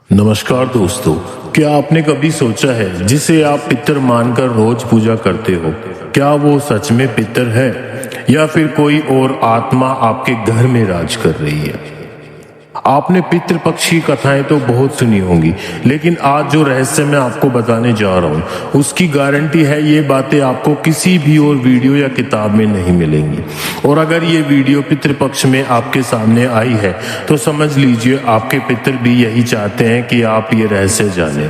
नमस्कार दोस्तों, क्या आपने कभी सोचा है जिसे आप पितर मानकर रोज पूजा करते हो, क्या वो सच में पितर है या फिर कोई और आत्मा आपके घर में राज कर रही है। आपने पितृपक्ष की कथाएं तो बहुत सुनी होंगी, लेकिन आज जो रहस्य मैं आपको बताने जा रहा हूं उसकी गारंटी है ये बातें आपको किसी भी और वीडियो या किताब में नहीं मिलेंगी। और अगर ये वीडियो पितृपक्ष में आपके सामने आई है तो समझ लीजिए आपके पितर भी यही चाहते हैं कि आप ये रहस्य जानें।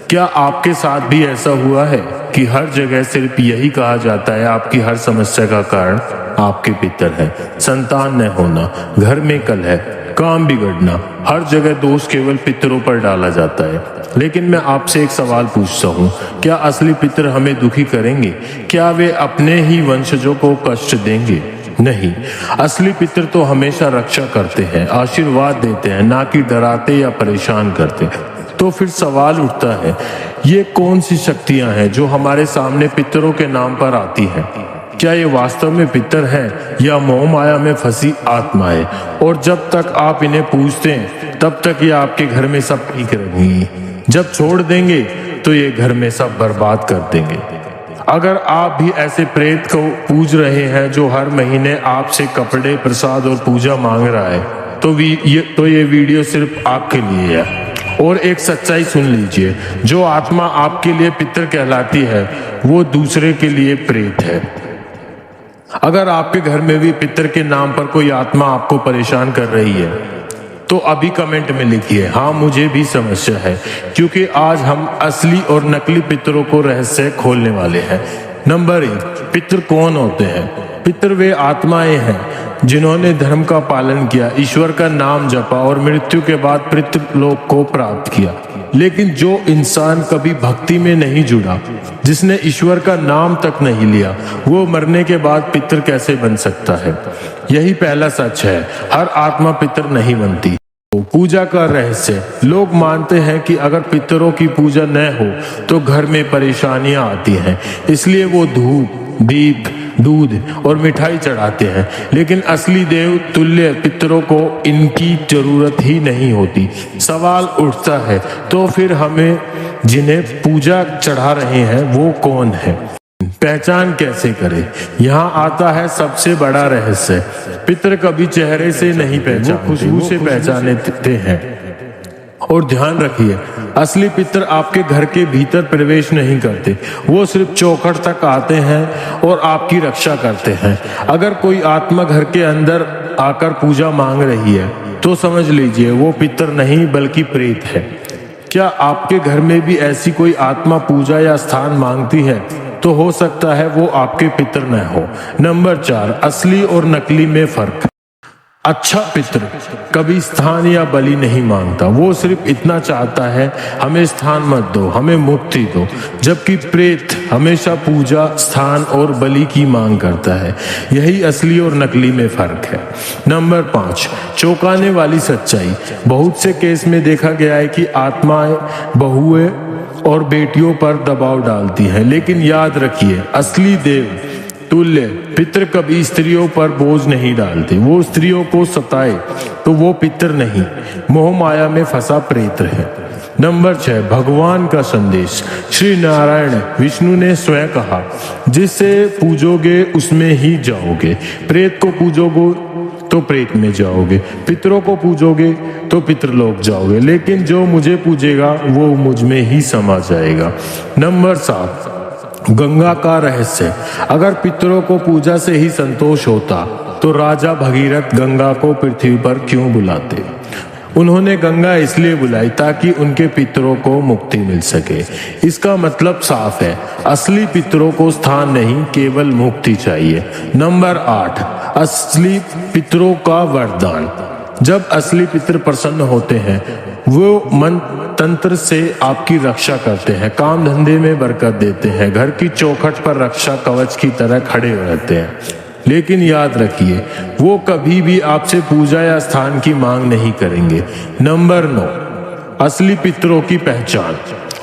क्या आपके साथ भी ऐसा हुआ है कि हर जगह सिर्फ यही कहा जाता है आपकी हर समस्या का कारण आपके पितर है? संतान न होना, घर में कलह, काम बिगड़ना, हर जगह दोष केवल पितरों पर डाला जाता है। लेकिन मैं आपसे एक सवाल पूछता हूँ, क्या असली पितर हमें दुखी करेंगे? क्या वे अपने ही वंशजों को कष्ट देंगे? नहीं, असली पितर तो हमेशा रक्षा करते हैं, आशीर्वाद देते हैं, ना कि डराते या परेशान करते। तो फिर सवाल उठता है, ये कौन सी शक्तियां हैं जो हमारे सामने पितरों के नाम पर आती हैं? क्या ये वास्तव में पितर हैं या मोह माया में फंसी आत्माएं? और जब तक आप इन्हें पूजते हैं तब तक ये आपके घर में सब ठीक रहेंगी, जब छोड़ देंगे तो ये घर में सब बर्बाद कर देंगे। अगर आप भी ऐसे प्रेत को पूज रहे हैं जो हर महीने आपसे कपड़े, प्रसाद और पूजा मांग रहा है, तो ये वीडियो सिर्फ आपके लिए है। और एक सच्चाई सुन लीजिए, जो आत्मा आपके लिए पितर कहलाती है वो दूसरे के लिए प्रेत है। अगर आपके घर में भी पितर के नाम पर कोई आत्मा आपको परेशान कर रही है तो अभी कमेंट में लिखिए, हाँ मुझे भी समस्या है, क्योंकि आज हम असली और नकली पितरों को रहस्य खोलने वाले हैं। नंबर 1, पितर कौन होते हैं? पितर वे आत्माएं हैं जिन्होंने धर्म का पालन किया, ईश्वर का नाम जपा और मृत्यु के बाद पितृलोक को प्राप्त किया। लेकिन जो इंसान कभी भक्ति में नहीं जुड़ा, जिसने ईश्वर का नाम तक नहीं लिया, वो मरने के बाद पितर कैसे बन सकता है? यही पहला सच है, हर आत्मा पितर नहीं बनती। पूजा का रहस्य, लोग मानते हैं कि अगर पितरों की पूजा न हो तो घर में परेशानियां आती हैं, इसलिए वो धूप, दीप, दूध और मिठाई चढ़ाते हैं। लेकिन असली देव तुल्य पितरों को इनकी जरूरत ही नहीं होती। सवाल उठता है, तो फिर हमें जिन्हें पूजा चढ़ा रहे हैं वो कौन है? पहचान कैसे करें? यहाँ आता है सबसे बड़ा रहस्य। पितर कभी चेहरे से नहीं पहचानते, खुशबू से पहचानते हैं। और ध्यान रखिए, असली पितर आपके घर के भीतर प्रवेश नहीं करते, वो सिर्फ चौखट तक आते हैं और आपकी रक्षा करते हैं। अगर कोई आत्मा घर के अंदर आकर पूजा मांग रही है तो समझ लीजिए वो पितर नहीं बल्कि प्रेत है। क्या आपके घर में भी ऐसी कोई आत्मा पूजा या स्थान मांगती है? तो हो सकता है वो आपके पितर न हो। नंबर 4, असली और नकली में फर्क। अच्छा पितर कभी स्थान या बलि नहीं मांगता, वो सिर्फ इतना चाहता है, हमें स्थान मत दो, हमें मुक्ति दो। जबकि प्रेत हमेशा पूजा, स्थान और बलि की मांग करता है। यही असली और नकली में फर्क है। नंबर 5, चौंकाने वाली सच्चाई। बहुत से केस में देखा गया है कि आत्माएं बहुएं और बेटियों पर दबाव डालती हैं, लेकिन याद रखिए, असली देव तुल्य पितर कभी स्त्रियों पर बोझ नहीं डालते। वो स्त्रियों को सताए तो वो पितर नहीं, मोह माया में फंसा प्रेत है। नंबर 6, भगवान का संदेश। श्री नारायण विष्णु ने स्वयं कहा, जिससे पूजोगे उसमें ही जाओगे। प्रेत को पूजोगे तो प्रेत में जाओगे, पितरों को पूजोगे तो पितरलोक जाओगे, लेकिन जो मुझे पूजेगा वो मुझ में ही समा जाएगा। नंबर 7, गंगा का रहस्य। अगर पितरों को पूजा से ही संतोष होता तो राजा भगीरथ गंगा को पृथ्वी पर क्यों बुलाते? उन्होंने गंगा इसलिए बुलाई ताकि उनके पितरों को मुक्ति मिल सके। इसका मतलब साफ है, असली पितरों को स्थान नहीं, केवल मुक्ति चाहिए। नंबर 8, असली पितरों का वरदान। जब असली पितर प्रसन्न होते हैं वो मन तंत्र से आपकी रक्षा करते हैं, काम धंधे में बरकत देते हैं, घर की चौखट पर रक्षा कवच की तरह खड़े रहते हैं। लेकिन याद रखिए, वो कभी भी आपसे पूजा या स्थान की मांग नहीं करेंगे। नंबर 9, असली पितरों की पहचान।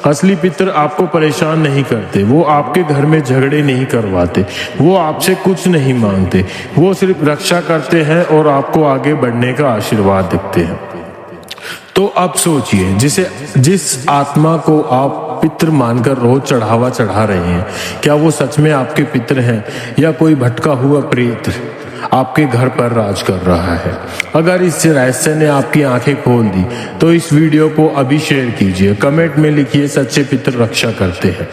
असली पितर आपको परेशान नहीं करते, वो आपके घर में झगड़े नहीं करवाते, वो आपसे कुछ नहीं मांगते, वो सिर्फ रक्षा करते हैं और आपको आगे बढ़ने का आशीर्वाद देते हैं। तो अब सोचिए, जिस आत्मा को आप पितृ मानकर रोज चढ़ावा चढ़ा रहे हैं, क्या वो सच में आपके पितृ हैं या कोई भटका हुआ प्रेत आपके घर पर राज कर रहा है? अगर इस रहस्य ने आपकी आंखें खोल दी तो इस वीडियो को अभी शेयर कीजिए, कमेंट में लिखिए सच्चे पितृ रक्षा करते हैं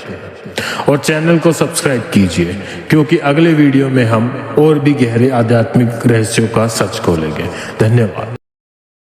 और चैनल को सब्सक्राइब कीजिए, क्योंकि अगले वीडियो में हम और भी गहरे आध्यात्मिक रहस्यों का सच खोलेंगे। धन्यवाद।